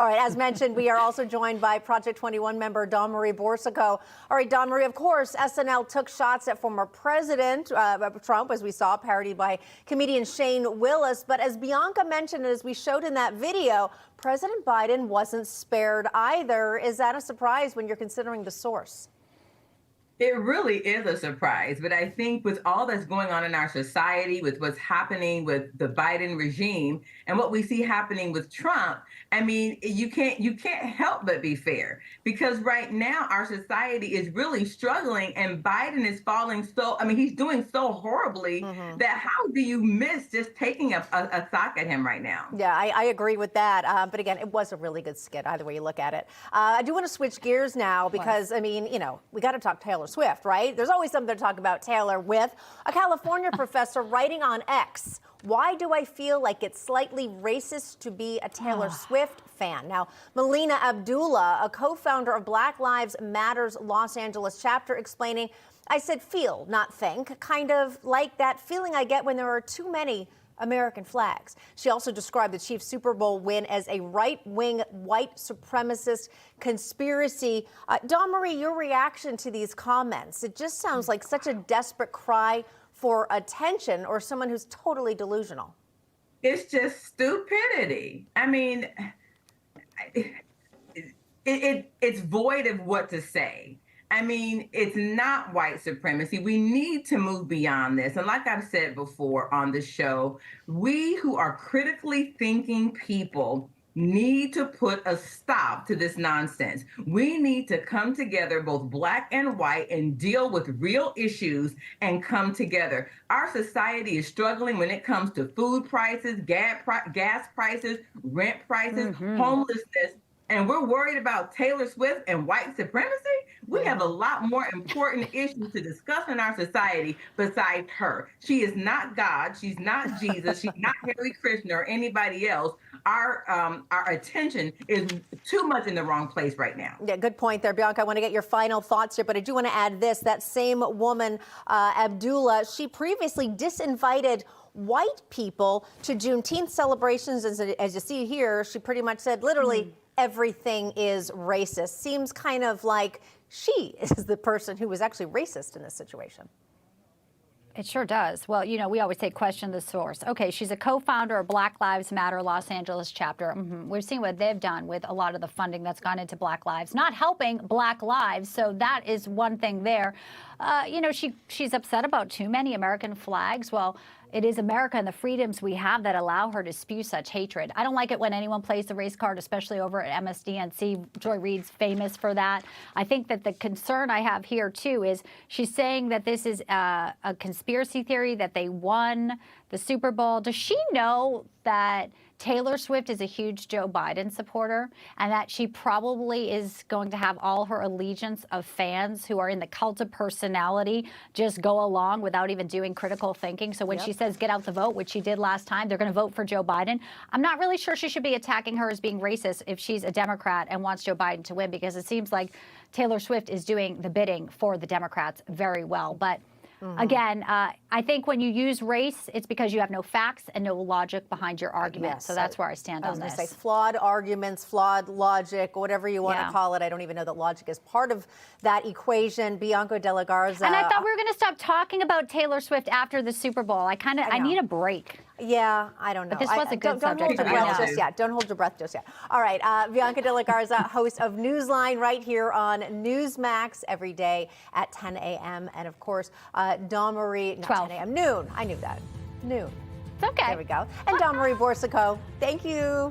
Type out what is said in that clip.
All right, as mentioned, we are also joined by Project 21 member DawnMarie Boursiquot. All right, DawnMarie, of course, SNL took shots at former President Trump, as we saw, parodied by comedian Shane Willis. But as Bianca mentioned, as we showed in that video, President Biden wasn't spared either. Is that a surprise when you're considering the source? It really is a surprise, but I think with all that's going on in our society, with what's happening with the Biden regime and what we see happening with Trump, I mean, you can't help but be fair, because right now our society is really struggling and Biden is falling he's doing so horribly that how do you miss just taking a sock at him right now? Yeah, I agree with that. But again, it was a really good skit, either way you look at it. I do want to switch gears now because, I mean, we got to talk Taylor Swift, right? There's always something to talk about Taylor with. A California professor writing on X, why do I feel like it's slightly racist to be a Taylor Swift fan? Now, Melina Abdullah, a co-founder of Black Lives Matter's Los Angeles chapter, explaining, I said feel, not think, kind of like that feeling I get when there are too many American flags. She also described the Chiefs Super Bowl win as a right-wing white supremacist conspiracy. DawnMarie, your reaction to these comments, it just sounds like such a desperate cry for attention or someone who's totally delusional. It's just stupidity. I mean, it's void of what to say. I mean, it's not white supremacy. We need to move beyond this. And like I've said before on the show, we who are critically thinking people need to put a stop to this nonsense. We need to come together, both black and white, and deal with real issues and come together. Our society is struggling when it comes to food prices, gas prices, rent prices, homelessness. And we're worried about Taylor Swift and white supremacy? We have a lot more important issues to discuss in our society besides her. She is not God. She's not Jesus. She's not Hare Krishna or anybody else. Our attention is too much in the wrong place right now. Yeah, good point there, Bianca. I want to get your final thoughts here, but I do want to add this. That same woman, Abdullah, she previously disinvited white people to Juneteenth celebrations. As you see here, she pretty much said literally, everything is racist. Seems kind of like she is the person who was actually racist in this situation. It sure does. Well, we always say question the source. Okay, she's a co-founder of Black Lives Matter Los Angeles chapter. We've seen what they've done with a lot of the funding that's gone into Black lives, not helping Black lives. So that is one thing there. She's upset about too many American flags. Well, it is America and the freedoms we have that allow her to spew such hatred. I don't like it when anyone plays the race card, especially over at MSDNC. Joy Reid's famous for that. I think that the concern I have here, too, is she's saying that this is a conspiracy theory, that they won the Super Bowl. Does she know that Taylor Swift is a huge Joe Biden supporter and that she probably is going to have all her allegiance of fans who are in the cult of personality just go along without even doing critical thinking? So when she says get out the vote, which she did last time, they're going to vote for Joe Biden. I'm not really sure she should be attacking her as being racist if she's a Democrat and wants Joe Biden to win, because it seems like Taylor Swift is doing the bidding for the Democrats very well. But again, I think when you use race, it's because you have no facts and no logic behind your argument. Yes, so that's where I stand on this. I was going to say flawed arguments, flawed logic, whatever you want to call it. I don't even know that logic is part of that equation. Bianca de la Garza. And I thought we were going to stop talking about Taylor Swift after the Super Bowl. I need a break. Yeah, I don't know. But this was a good subject. Don't hold your breath just yet. Don't hold your breath just yet. All right, Bianca de la Garza, host of Newsline right here on Newsmax every day at 10 a.m. And of course, DawnMarie, not 12. 10 a.m., noon. I knew that. Noon. It's okay. There we go. And DawnMarie Boursiquot, thank you.